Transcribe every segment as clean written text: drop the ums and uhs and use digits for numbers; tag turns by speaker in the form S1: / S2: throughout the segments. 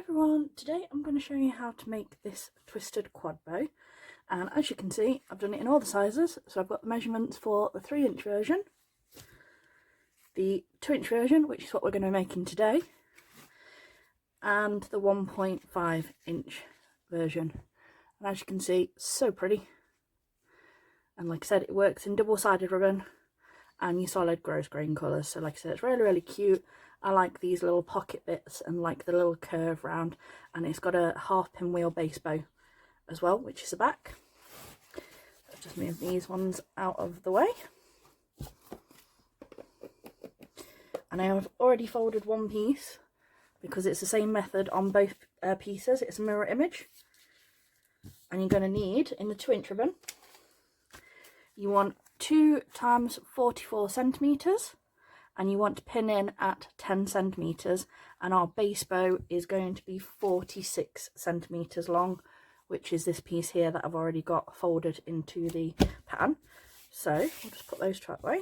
S1: Everyone, today I'm going to show you how to make this twisted quad bow, and as you can see I've done it in all the sizes. So I've got the measurements for the 3-inch version, the 2-inch version, which is what we're going to be making today, and the 1.5-inch version. And as you can see, so pretty, and like I said, it works in double-sided ribbon and your solid grosgrain colours. So like I said, it's really cute. I like these little pocket bits and like the little curve round, and it's got a half pinwheel base bow as well, which is the back. I'll just move these ones out of the way. And I have already folded one piece because it's the same method on both pieces. It's a mirror image. And you're going to need, in the 2-inch ribbon, you want 2 times 44 centimetres, and you want to pin in at 10 centimetres, and our base bow is going to be 46 centimetres long, which is this piece here that I've already got folded into the pattern. So we'll just put those that way.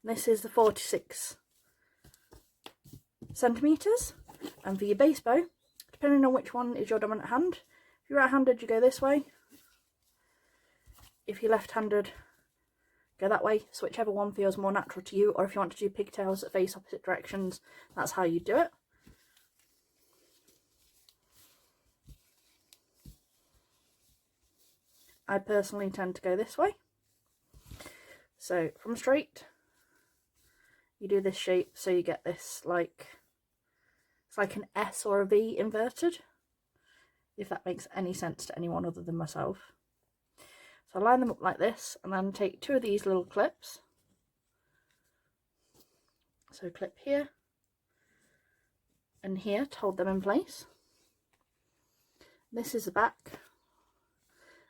S1: This is the 46 centimetres, and for your base bow, depending on which one is your dominant hand, if you're right-handed you go this way, if you're left-handed go that way, so whichever one feels more natural to you, or if you want to do pigtails that face opposite directions, that's how you do it. I personally tend to go this way. So from straight, you do this shape, so you get this like, it's like an S or a V inverted, if that makes any sense to anyone other than myself. So I line them up like this, and then take 2 of these little clips. So clip here and here to hold them in place. This is the back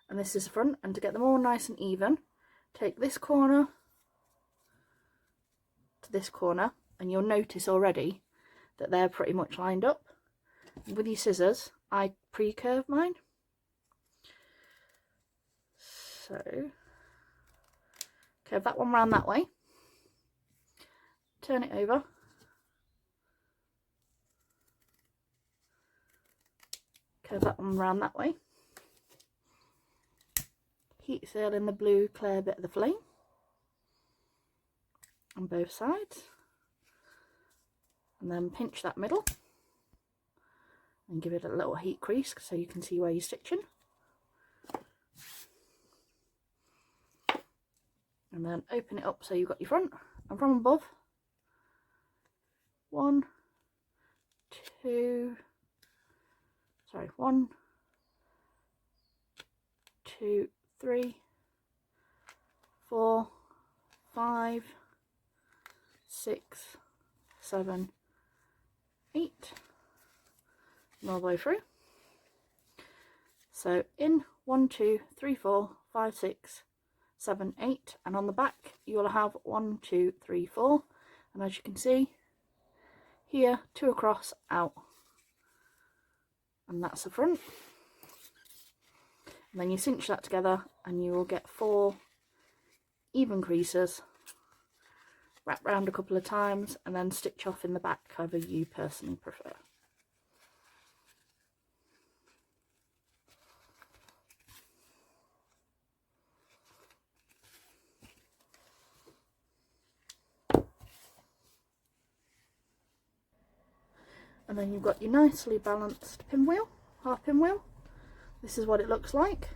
S1: and this is the front, and to get them all nice and even, take this corner to this corner, and you'll notice already that they're pretty much lined up. With your scissors, I pre-curve mine. So curve that one round that way, turn it over, curve that one round that way, heat seal in the blue clear bit of the flame on both sides, and then pinch that middle and give it a little heat crease so you can see where you're stitching. And then open it up so you've got your front, and from above, 1, 2, 3, 4, 5, 6, 7, 8, and all the way through. So in 1, 2, 3, 4, 5, 6, 7, 8, and on the back you will have 1, 2, 3, 4, and as you can see here, 2 across, out, and that's the front. And then you cinch that together and you will get 4 even creases, wrap round a couple of times, and then stitch off in the back however you personally prefer. And then you've got your nicely balanced pinwheel, half pinwheel. This is what it looks like.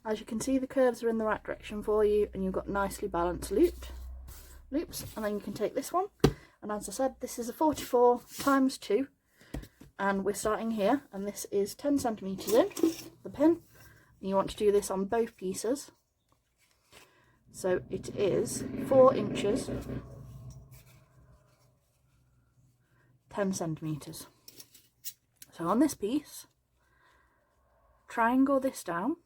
S1: As you can see, the curves are in the right direction for you, and you've got nicely balanced loops. And then you can take this one, and as I said, this is a 44 times 2, and we're starting here, and this is 10 centimetres in the pin, and you want to do this on both pieces. So it is 4 inches, 10 centimetres. So on this piece, triangle this down,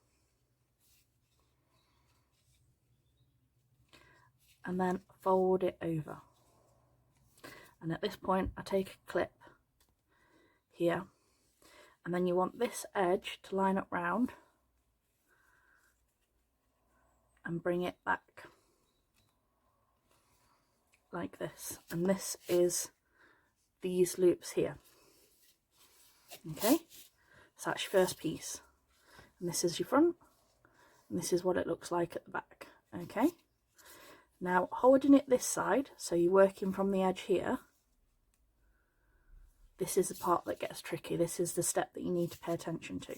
S1: and then fold it over. And at this point I take a clip here, and then you want this edge to line up round and bring it back like this, and this is these loops here. Okay, so that's your first piece, and this is your front, and this is what it looks like at the back. Okay, now holding it this side, so you're working from the edge here, this is the part that gets tricky. This is the step that you need to pay attention to.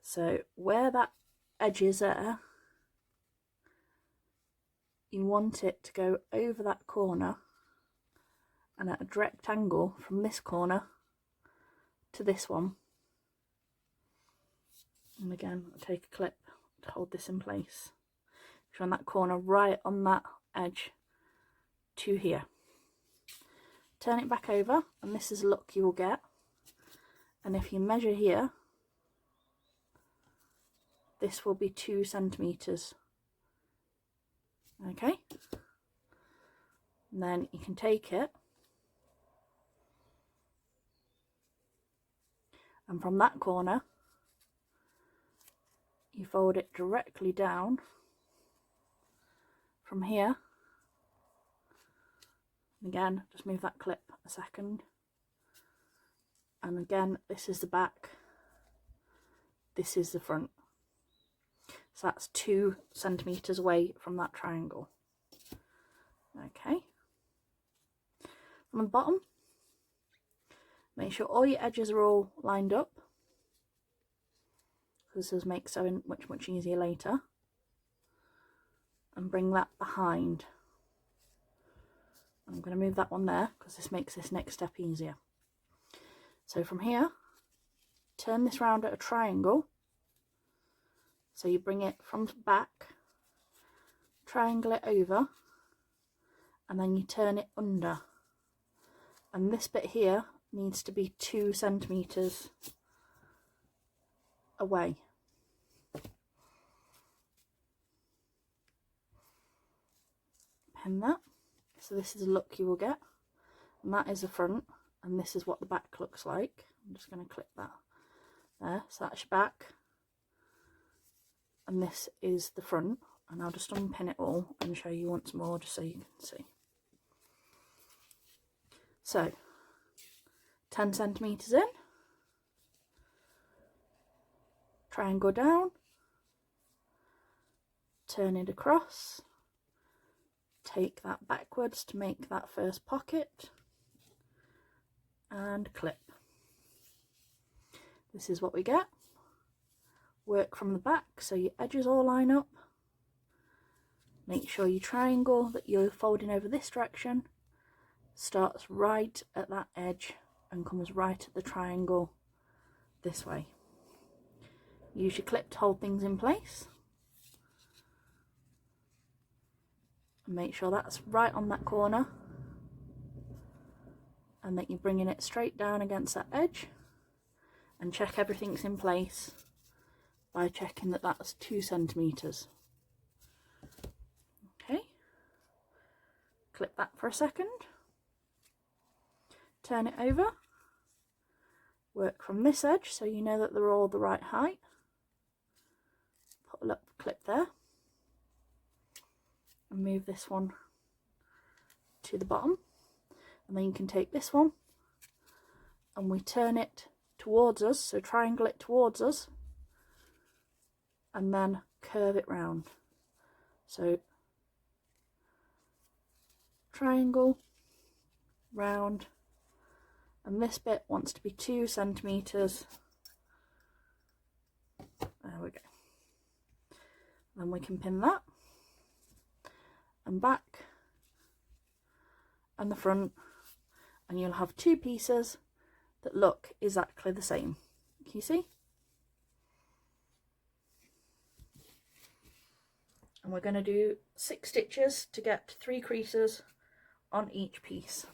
S1: So where that edge is there, you want it to go over that corner and at a direct angle from this corner to this one. And again, I'll take a clip to hold this in place. You want that corner right on that edge to here. Turn it back over, and this is the look you will get. And if you measure here, this will be 2 centimeters. Okay, and then you can take it, and from that corner you fold it directly down from here. And again, just move that clip a second, and again, this is the back, this is the front. So that's 2 centimeters away from that triangle. Okay, from the bottom, make sure all your edges are all lined up, because this makes sewing much easier later. And bring that behind. I'm going to move that one there because this makes this next step easier. So from here, turn this round at a triangle. So you bring it from the back, triangle it over, and then you turn it under. And this bit here needs to be 2 centimeters away. Pin that. So this is the look you will get, and that is the front, and this is what the back looks like. I'm just going to clip that there. So that's your back, and this is the front, and I'll just unpin it all and show you once more just so you can see. So 10 centimeters in, triangle down, turn it across, take that backwards to make that first pocket, and clip. This is what we get. Work from the back so your edges all line up. Make sure your triangle that you're folding over this direction starts right at that edge and comes right at the triangle this way. Use your clip to hold things in place. And make sure that's right on that corner, and that you're bringing it straight down against that edge, and check everything's in place by checking that that's 2 centimeters. Okay, clip that for a second, turn it over, work from this edge so you know that they're all the right height, put a little clip there, and move this one to the bottom, and then you can take this one and we turn it towards us, so triangle it towards us, and then curve it round. So triangle, round, and this bit wants to be 2 centimeters. There we go. Then we can pin that, and back and the front, and you'll have 2 pieces that look exactly the same. Can you see? And we're going to do 6 stitches to get 3 creases on each piece.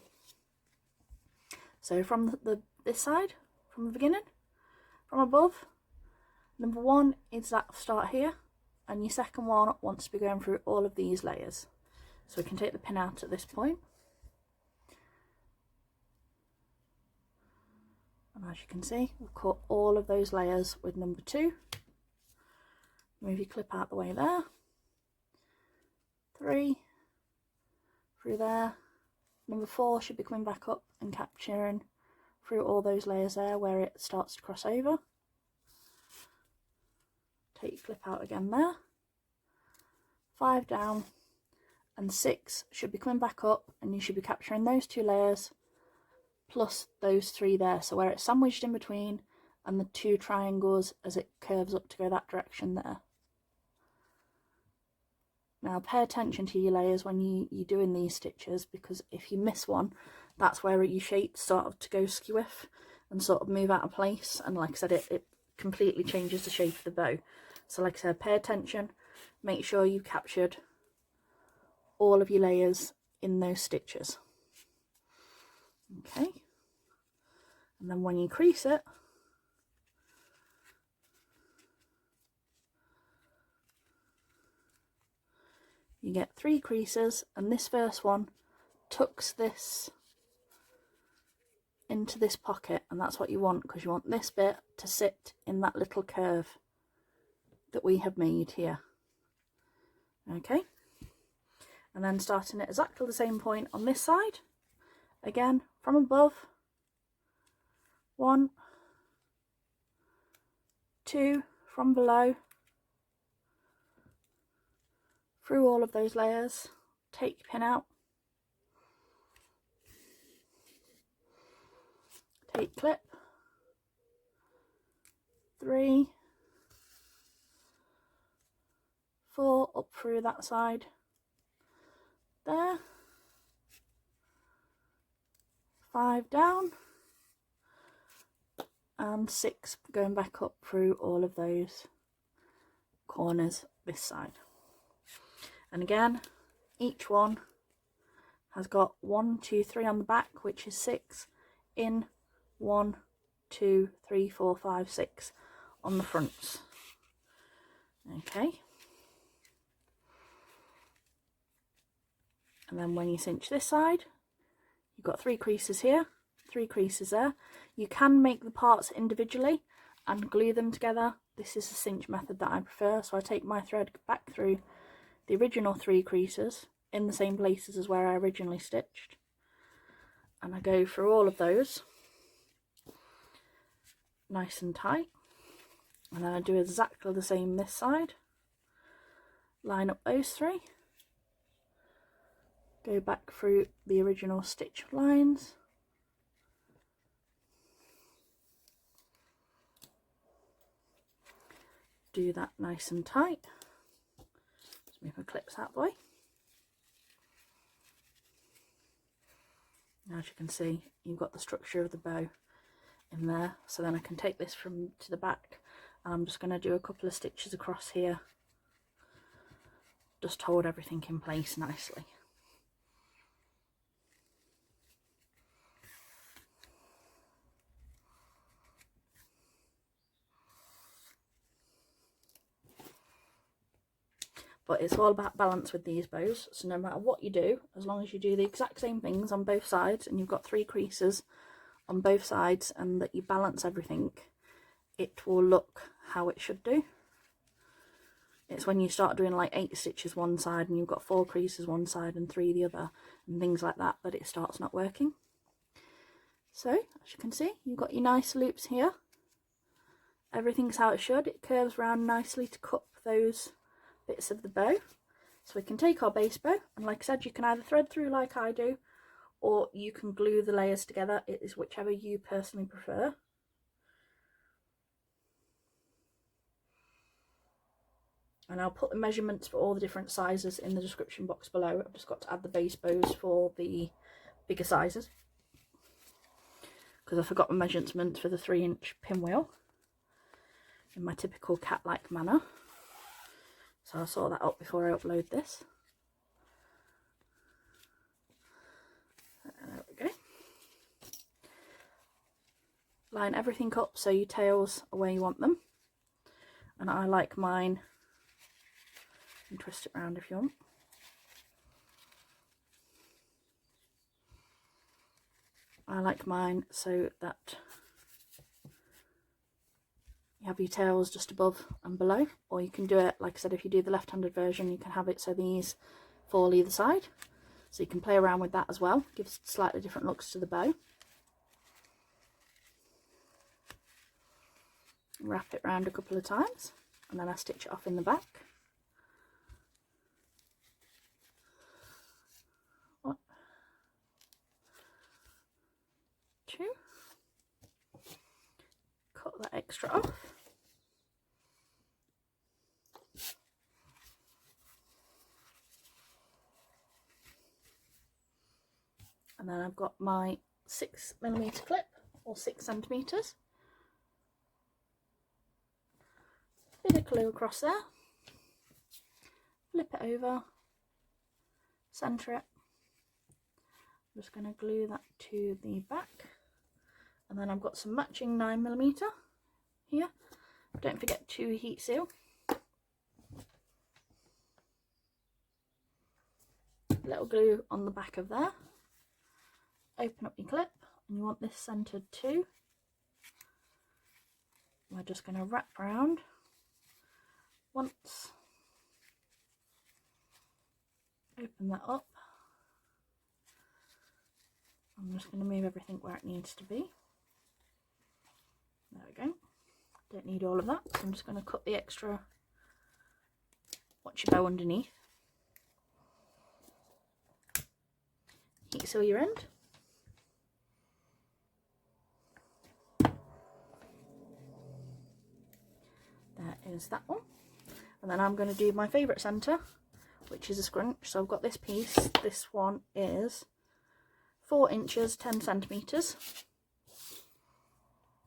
S1: So from this side, from the beginning, from above, number 1 is that start here, and your second one wants to be going through all of these layers. So we can take the pin out at this point. And as you can see, we've cut all of those layers with number 2. Move your clip out the way there. 3 through there. Number 4 should be coming back up and capturing through all those layers there where it starts to cross over. Take your clip out again there. 5 down, and 6 should be coming back up, and you should be capturing those 2 layers plus those 3 there, so where it's sandwiched in between and the 2 triangles as it curves up to go that direction there. Now pay attention to your layers when you're doing these stitches, because if you miss one, that's where your shape started to go skewiff and sort of move out of place, and like I said, it completely changes the shape of the bow. So like I said, pay attention, make sure you've captured all of your layers in those stitches. Okay, and then when you crease it, you get 3 creases, and this first one tucks this into this pocket, and that's what you want, because you want this bit to sit in that little curve that we have made here. Okay, and then starting at exactly the same point on this side, again from above, 1, 2 from below, through all of those layers, take your pin out, take clip, 3, 4 up through that side there, 5 down, and 6 going back up through all of those corners this side. And again, each one has got 1, 2, 3 on the back, which is 6 in, 1, 2, 3, 4, 5, 6 on the fronts. Okay, and then when you cinch this side, you've got 3 creases here, 3 creases there. You can make the parts individually and glue them together. This is the cinch method that I prefer, so I take my thread back through the original 3 creases in the same places as where I originally stitched, and I go through all of those nice and tight, and then I do exactly the same this side, line up those 3, go back through the original stitch lines, do that nice and tight. Just move my clips out of the way. Now, as you can see, you've got the structure of the bow in there, so then I can take this from to the back, and I'm just going to do a couple of stitches across here, just to hold everything in place nicely. But it's all about balance with these bows, so no matter what you do, as long as you do the exact same things on both sides, and you've got 3 creases on both sides, and that you balance everything, it will look how it should do. It's when you start doing like 8 stitches one side and you've got 4 creases one side and 3 the other, and things like that, that it starts not working. So as you can see, you've got your nice loops here, everything's how it should. It curves around nicely to cup those bits of the bow. So we can take our base bow, and like I said, you can either thread through like I do, or you can glue the layers together. It is whichever you personally prefer. And I'll put the measurements for all the different sizes in the description box below. I've just got to add the base bows for the bigger sizes, because I forgot my measurements for the 3-inch pinwheel in my typical cat-like manner. So I'll sort that out before I upload this. There we go. Line everything up so your tails are where you want them. And I like mine, and twist it around if you want. I like mine so that you have your tails just above and below, or you can do it, like I said, if you do the left-handed version, you can have it so these fall either side. So you can play around with that as well, gives slightly different looks to the bow. wrap it round a couple of times, and then I stitch it off in the back. One, two, cut that extra off. And then I've got my 6mm clip, or 6 centimetres. Bit of glue across there. Flip it over. Centre it. I'm just going to glue that to the back. And then I've got some matching 9mm here. Don't forget to heat seal. Little glue on the back of there. Open up your clip, and you want this centred too. We're just going to wrap around once, open that up. I'm just going to move everything where it needs to be. There we go. Don't need all of that, so I'm just going to cut the extra, watch your bow underneath. Heat seal your end. There is that one. And then I'm going to do my favourite centre, which is a scrunch. So I've got this piece. This one is 4 inches, 10 centimetres.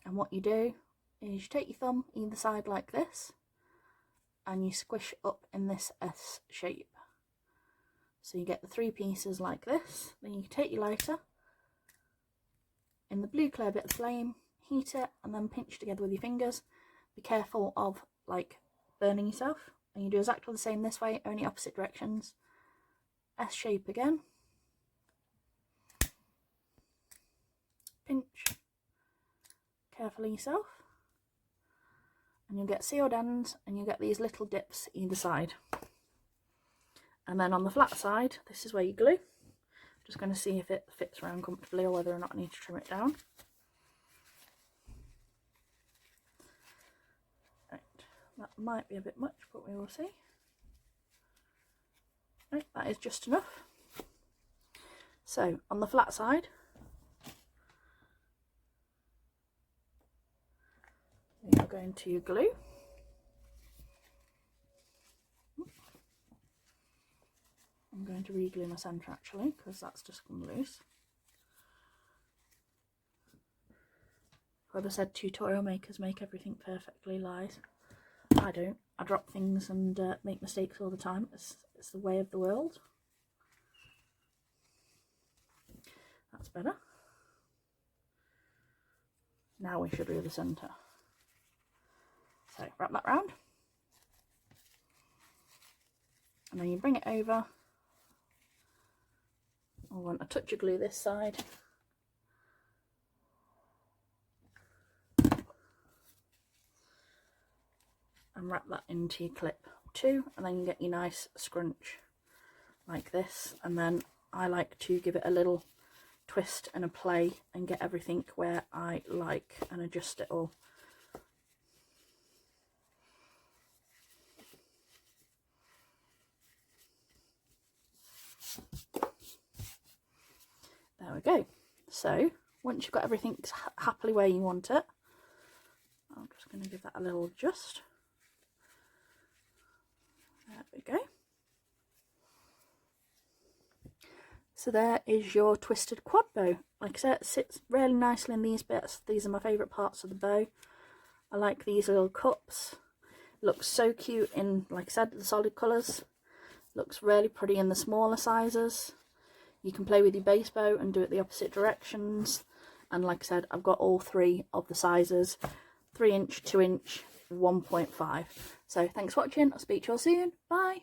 S1: And what you do is you take your thumb either side like this, and you squish up in this S shape. So you get the 3 pieces like this. Then you take your lighter, in the blue clear bit of flame, heat it, and then pinch together with your fingers. Be careful of like burning yourself, and you do exactly the same this way, only opposite directions. S shape again, pinch carefully yourself, and you'll get sealed ends, and you'll get these little dips either side. And then on the flat side, this is where you glue. Just going to see if it fits around comfortably or whether or not I need to trim it down. That might be a bit much, but we will see. Right, that is just enough. So on the flat side, we are going to glue. I'm going to re-glue my centre actually, because that's just come loose. Whoever said tutorial makers make everything perfectly lies. I don't. I drop things and make mistakes all the time. It's the way of the world. That's better. Now we should do the centre. So wrap that round. And then you bring it over. I want a touch of glue this side. And wrap that into your clip too, and then you get your nice scrunch like this. And then I like to give it a little twist and a play and get everything where I like and adjust it all. There we go. So once you've got everything happily where you want it, I'm just going to give that a little adjust. There we go. So there is your twisted quad bow. Like I said, it sits really nicely in these bits. These are my favourite parts of the bow. I like these little cups. Looks so cute in, like I said, the solid colours. Looks really pretty in the smaller sizes. You can play with your base bow and do it the opposite directions. And like I said, I've got all 3 of the sizes. 3 inch, 2 inch, 1.5. So thanks for watching. I'll speak to you all soon. Bye.